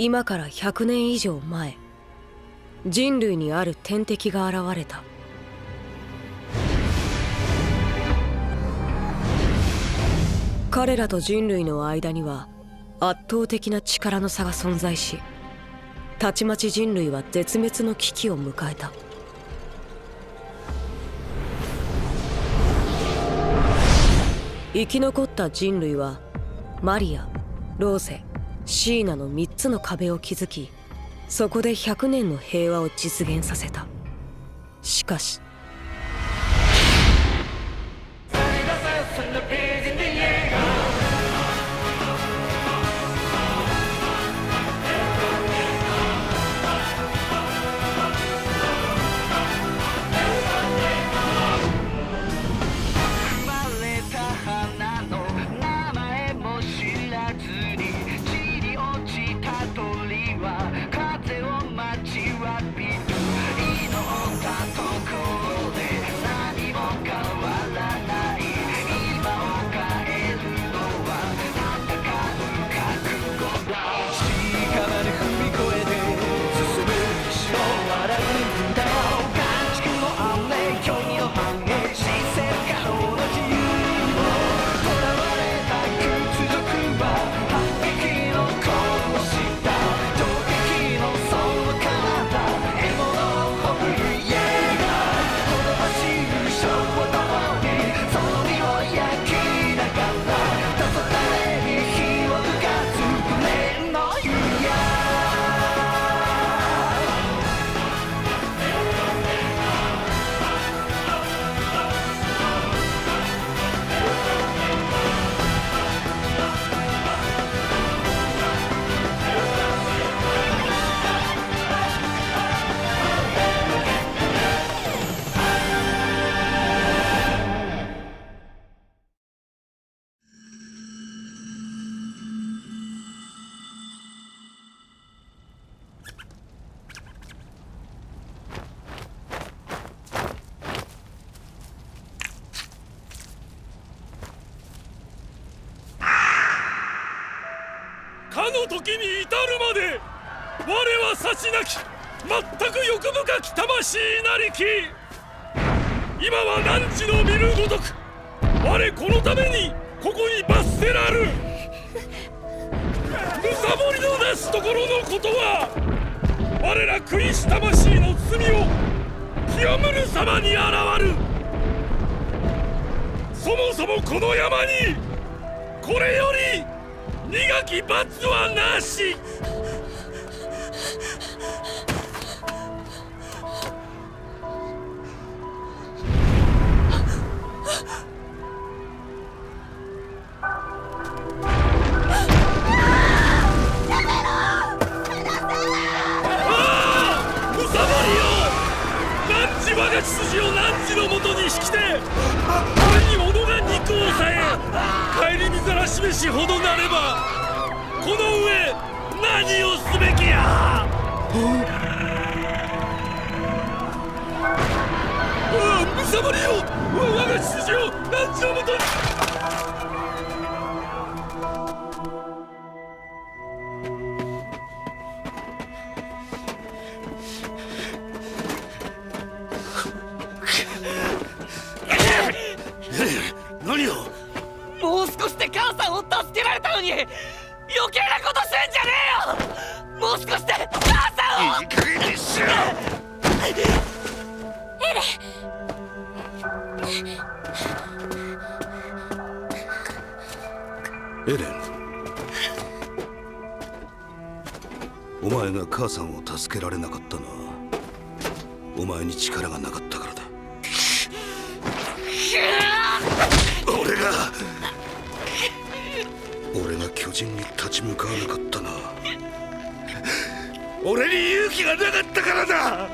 今から100年以上前、人類にある天敵が現れた。彼らと人類の間には圧倒的な力の差が存在し、たちまち人類は絶滅の危機を迎えた。生き残った人類はマリア、ローゼ、シーナの3つの壁を築き、そこで100年の平和を実現させた。しかしかの時に至るまで我は差しなき全く欲深き魂なりき。今は汝の見るごとく我このためにここに罰せらる。むさぼりのなすところのことは我ら食いし魂の罪を清むる様にあらわる。そもそもこの山にこれより苦き罰はなし。我が血筋を汝のもとに引きて、俺に己が肉を抑え、帰り見ざらしめしほどなれば、この上何をすべきや。むさぼりよ、我が血筋を汝のもとに。何を。もう少しで母さんを助けられたのに余計なことすんじゃねえよ。もう少しで母さんを。いい加減にしろ。エレン、お前が母さんを助けられなかったのはお前に力がなかったからだ。俺が巨人に立ち向かわなかったな。俺に勇気がなかったからだ。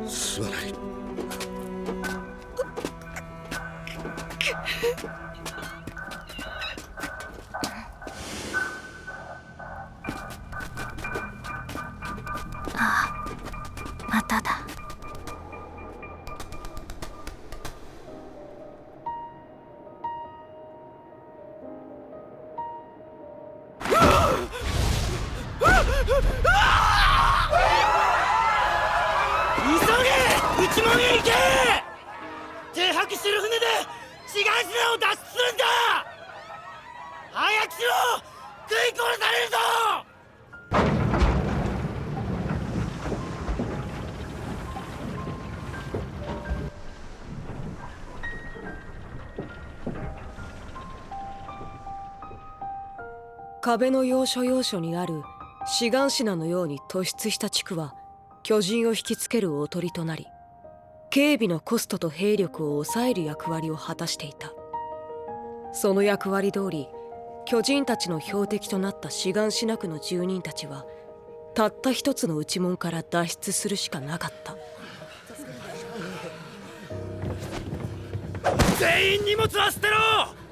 すまない。まただ。急げ内門へ行け。停泊してる船で志願品を脱出するんだ。早くしろ。食い殺されるぞ。壁の要所要所にある志願品のように突出した地区は巨人を引きつけるおとりとなり、警備のコストと兵力を抑える役割を果たしていた。その役割通り、巨人たちの標的となった志願品区の住人たちはたった一つの内門から脱出するしかなかった。全員荷物は捨てろ。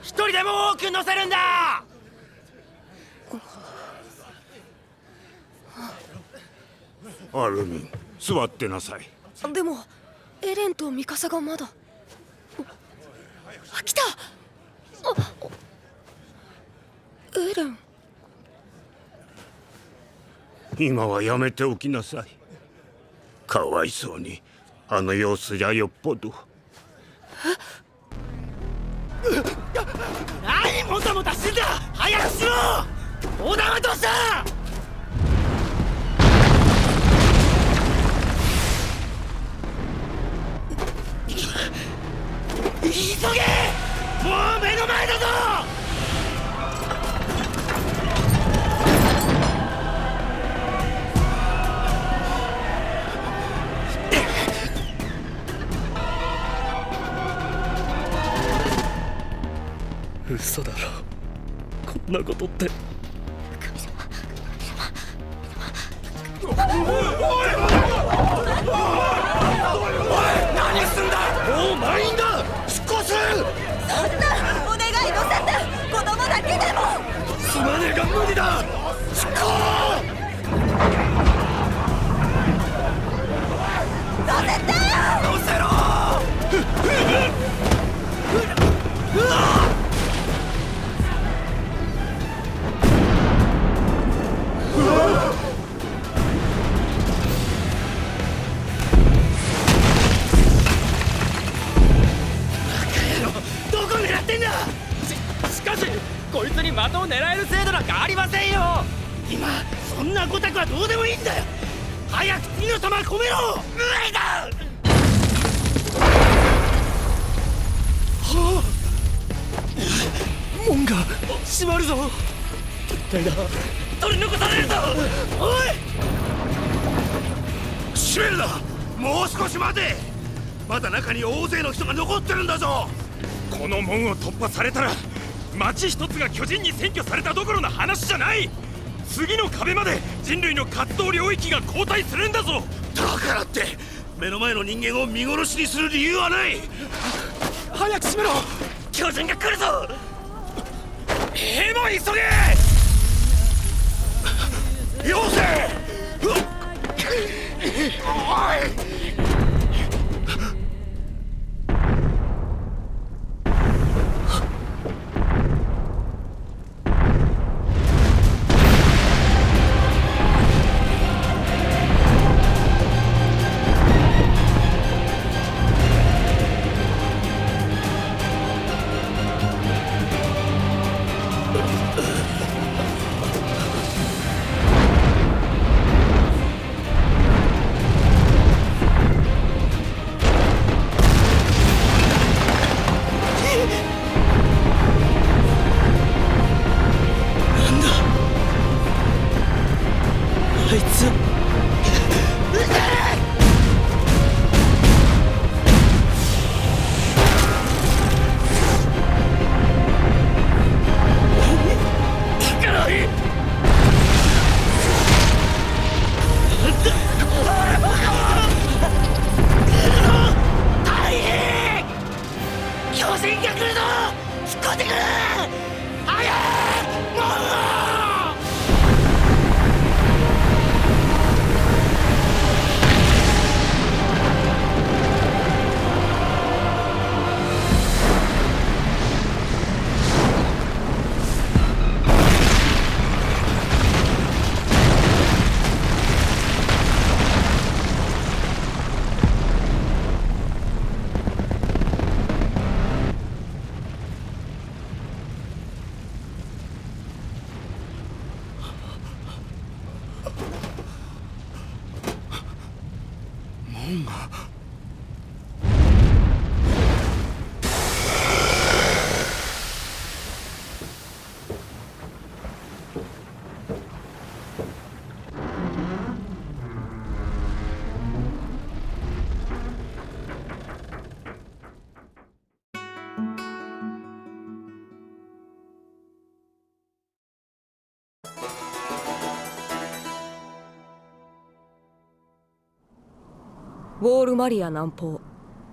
一人でも多く乗せるんだ。アルミン、座ってなさい。でもエレンとミカサがまだ。来た。エレン。今はやめておきなさい。かわいそうに、あの様子じゃよっぽど。何もたもたしてんだ。早くしろ。横断はどうした。急げ。もう目の前だぞ。嘘だろ、こんなことって。何すんだ。もう満員だ。出航する。そんなお願い乗せて。子供だけでも。すまねえが無理だ。出航。乗せてよ。乗せろ。どこ狙ってんだ。しかしこいつに的を狙える制度なんかありませんよ。今そんなごたくはどうでもいいんだよ。早く次の弾込めろ。無理だ。はあ、門が閉まるぞ。絶対だ。取り残されるぞ。おい、閉めるな。もう少し待て。まだ中に大勢の人が残ってるんだぞ。この門を突破されたら町一つが巨人に占拠されたどころの話じゃない。次の壁まで人類の活動領域が後退するんだぞ。だからって目の前の人間を見殺しにする理由はない。早く閉めろ。巨人が来るぞ。兵も急げ。よせ。おい。あいつ。巨人が来るぞ。突っ込んでくれ。早い。もうウォールマリア南方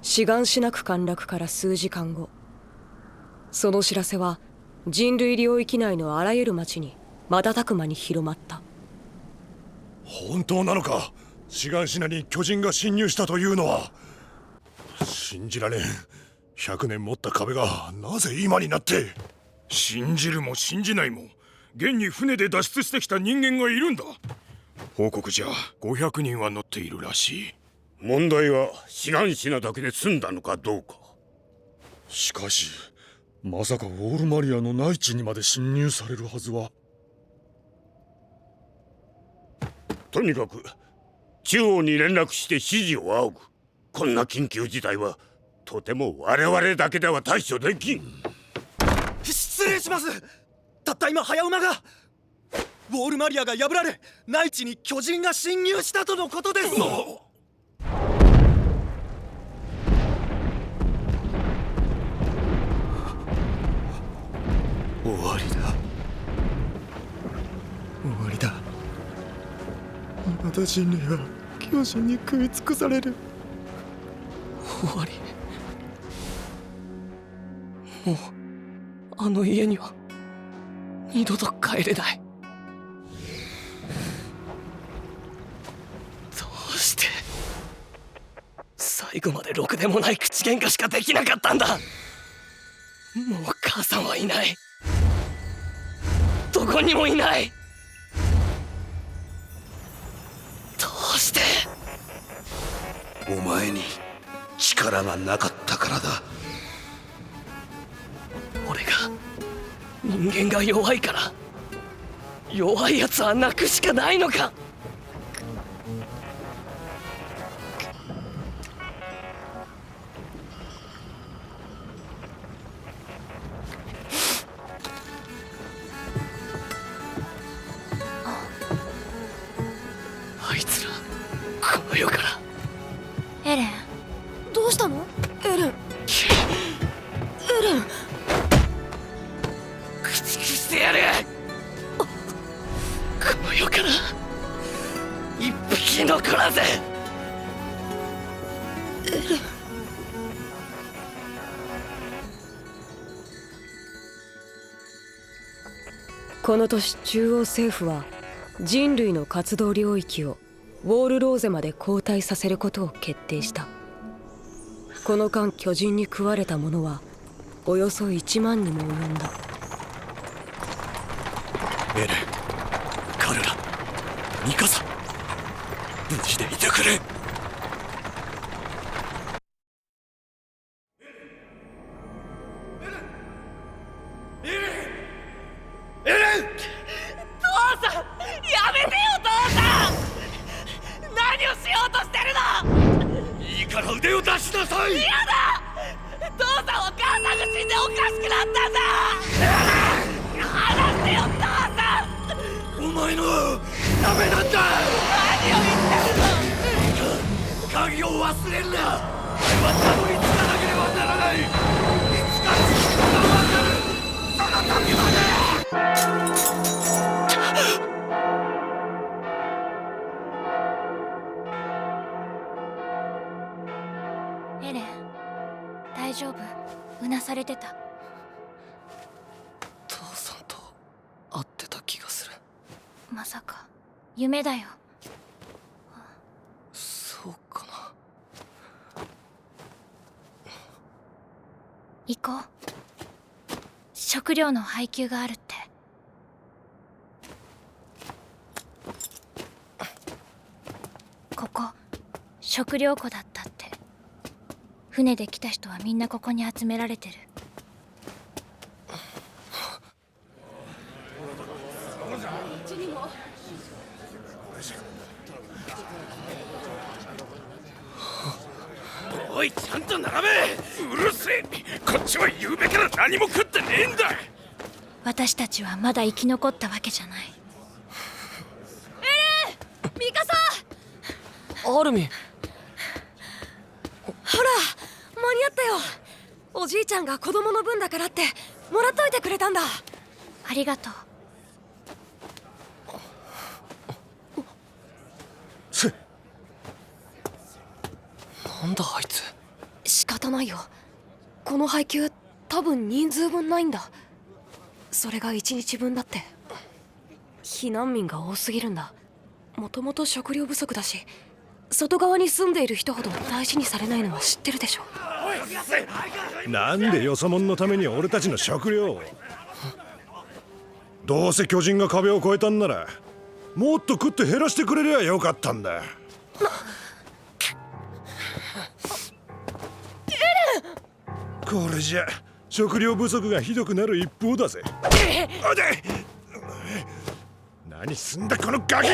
シガンシナク陥落から数時間後、その知らせは人類領域内のあらゆる町に瞬く間に広まった。本当なのか？シガンシナに巨人が侵入したというのは。信じられん。100年持った壁がなぜ今になって。信じるも信じないも現に船で脱出してきた人間がいるんだ。報告じゃ500人は乗っているらしい。問題はシガンシナだけで済んだのかどうか。しかしまさかウォールマリアの内地にまで侵入されるはずは。とにかく中央に連絡して指示を仰ぐ。こんな緊急事態はとても我々だけでは対処できん。失礼します。たった今早馬がウォールマリアが破られ内地に巨人が侵入したとのことです。終わりだ。終わりだ。また人類は巨人に食い尽くされる。終わり。もうあの家には二度と帰れない。どうして最後までろくでもない口喧嘩しかできなかったんだ。もう母さんはいない。どこにもいない。どうして。お前に力がなかったからだ。俺が人間が弱いから。弱いやつは泣くしかないのか。あいつらこの世から。エレン、どうしたの？エレン、駆逐してやる。この世から一匹残らず。この年中央政府は人類の活動領域をウォールローゼまで後退させることを決定した。この間巨人に食われた者はおよそ1万にも及んだ。エレン、カルラ、ミカサ、無事でいてくれ。いいから腕を出しなさい。嫌だ。父さんは母さんが死んでおかしくなったんだ。離してよ父さん。お前のダメなんだ。何を言ってるの。鍵を忘れるな。俺はたどり着かなければならない。いつか自分が分かる。その時まで。エレン、大丈夫？うなされてた。父さんと会ってた気がする。まさか夢だよ。そうかな。行こう。食料の配給があるって。ここ食料庫だったって。船で来た人はみんなここに集められてる。おい、ちゃんと並べ。うるせえ、こっちは夕べから何も食ってねえんだ。私たちはまだ生き残ったわけじゃない。ミカサ、アルミン、ほら間に合ったよ。おじいちゃんが子供の分だからってもらっといてくれたんだ。ありがとう。なんだあいつ。仕方ないよ。この配給多分人数分ないんだ。それが1日分だって。避難民が多すぎるんだ。もともと食料不足だし、外側に住んでいる人ほど大事にされないのは知ってるでしょ。なんでよそ者のために俺たちの食料を。どうせ巨人が壁を越えたんならもっと食って減らしてくれりゃよかったんだ。これじゃ食料不足がひどくなる一方だぜ。おで何すんだこのガキ。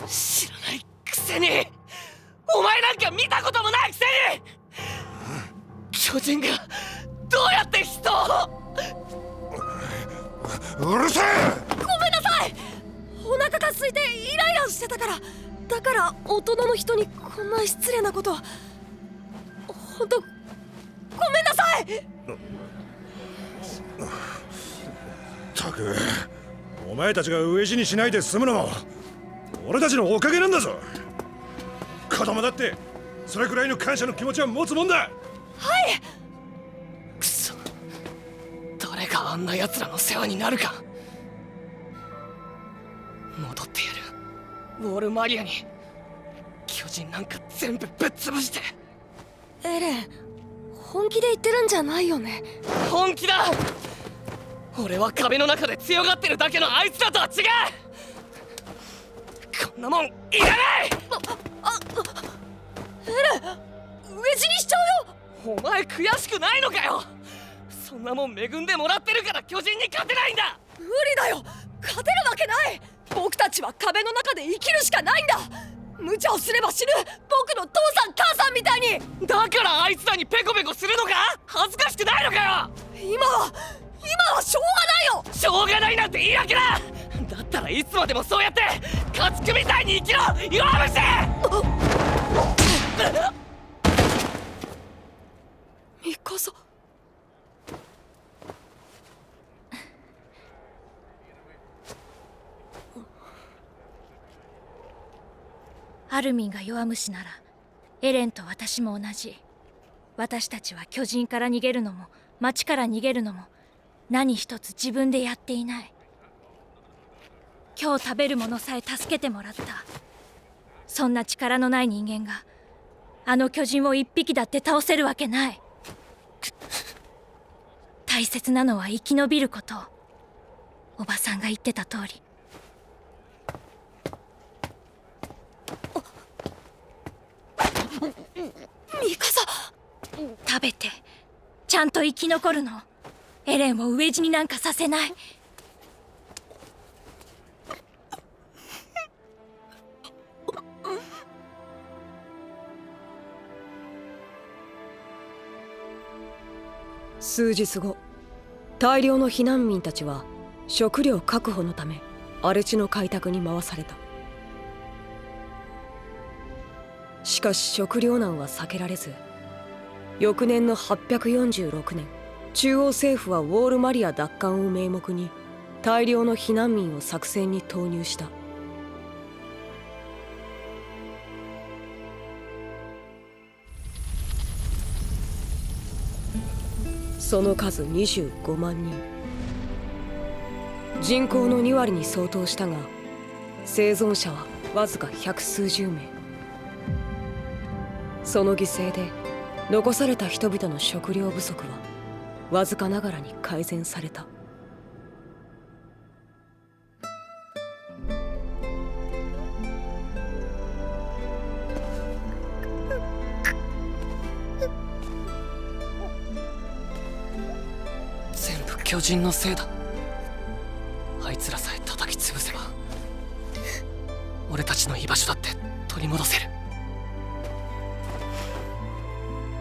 知らないくせに、お前なんか見たこともないくせに、巨人がどうやって人を。うるせえ。ごめんなさい。お腹が空いてイライラしてたから。だから大人の人にこんな失礼なこと。ほんとごめんなさい。ったくお前たちが飢え死にしないで済むのも俺たちのおかげなんだぞ。子供だってそれくらいの感謝の気持ちは持つもんだ。はい。くそ、誰があんな奴らの世話になるか。戻ってやる、ウォールマリアに。巨人なんか全部ぶっ潰して。エレン、本気で言ってるんじゃないよね。本気だ。俺は壁の中で強がってるだけのあいつらとは違う。こんなもんいらない。エレン、飢え死にしちゃうよ。お前悔しくないのかよ。そんなもん恵んでもらってるから巨人に勝てないんだ。無理だよ。勝てるわけない。僕たちは壁の中で生きるしかないんだ。無茶をすれば死ぬ。僕の父さん母さんみたいに。だからあいつらにペコペコするのか。恥ずかしくないのかよ。今はしょうがないよ。しょうがないなんて言い訳だ。だったらいつまでもそうやって家畜みたいに生きろ、弱虫。ミカサ。アルミンが弱虫ならエレンと私も同じ。私たちは巨人から逃げるのも町から逃げるのも何一つ自分でやっていない。今日食べるものさえ助けてもらった。そんな力のない人間があの巨人を一匹だって倒せるわけない。大切なのは生き延びること。おばさんが言ってた通り。ミカサ。食べてちゃんと生き残るの。エレンを飢え死になんかさせない。数日後、大量の避難民たちは食料確保のため荒れ地の開拓に回された。しかし食糧難は避けられず、翌年の846年、中央政府はウォールマリア奪還を名目に大量の避難民を作戦に投入した。その数25万人。人口の2割に相当したが、生存者はわずか百数十名。その犠牲で残された人々の食料不足はわずかながらに改善された。全部巨人のせいだ。あいつらさえ叩き潰せば俺たちの居場所だって取り戻せる。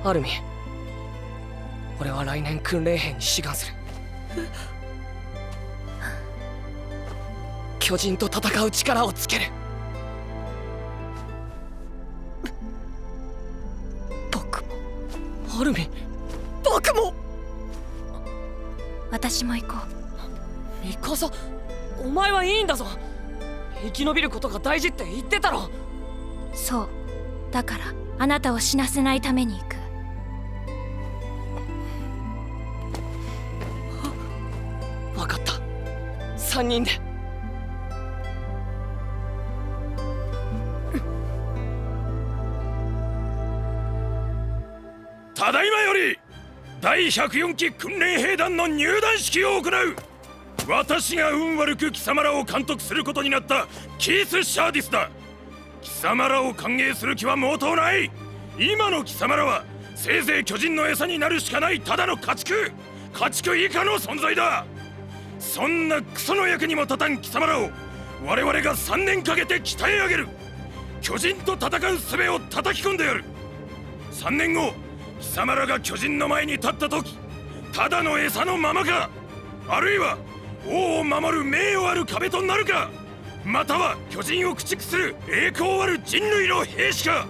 アルミン、俺は来年訓練兵に志願する。巨人と戦う力をつける。僕もアルミン、僕も。私も行こう。ミカサ、お前はいいんだぞ。生き延びることが大事って言ってたろ。そう、だからあなたを死なせないために行く。分かった、3人で。ただいまより第104期訓練兵団の入団式を行う。私が運悪く貴様らを監督することになったキース・シャーディスだ。貴様らを歓迎する気は毛頭ない。今の貴様らはせいぜい巨人の餌になるしかないただの家畜以下の存在だ。そんなクソの役にも立たん貴様らを我々が3年かけて鍛え上げる。巨人と戦う術を叩き込んでやる。3年後貴様らが巨人の前に立った時、ただの餌のままか、あるいは王を守る名誉ある壁となるか、または巨人を駆逐する栄光ある人類の兵士か、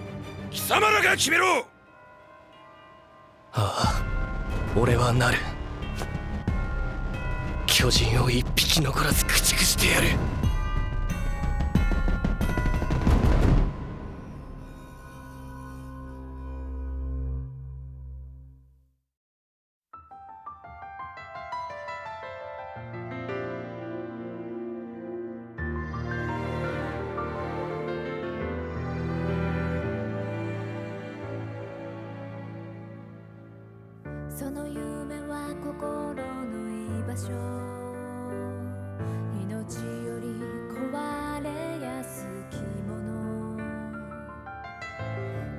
貴様らが決めろ。ああ、俺はなる。巨人を一匹残らず駆逐してやる。その夢は心の居場所、命より壊れやすきもの、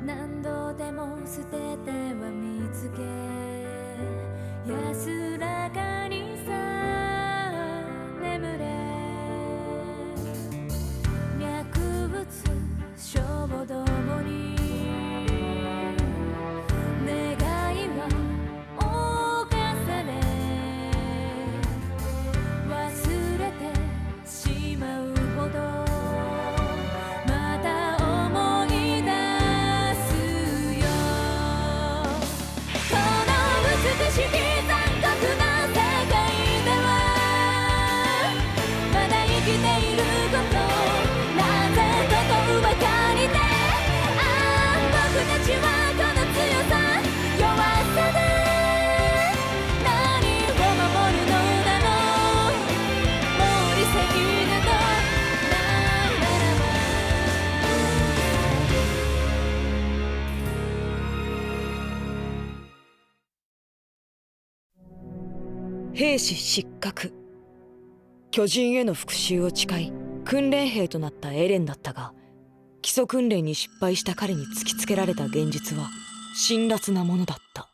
何度でも捨てては見つけ、安らかにさ眠れ。脈打つ衝動に願いは兵士失格。巨人への復讐を誓い訓練兵となったエレンだったが、基礎訓練に失敗した彼に突きつけられた現実は辛辣なものだった。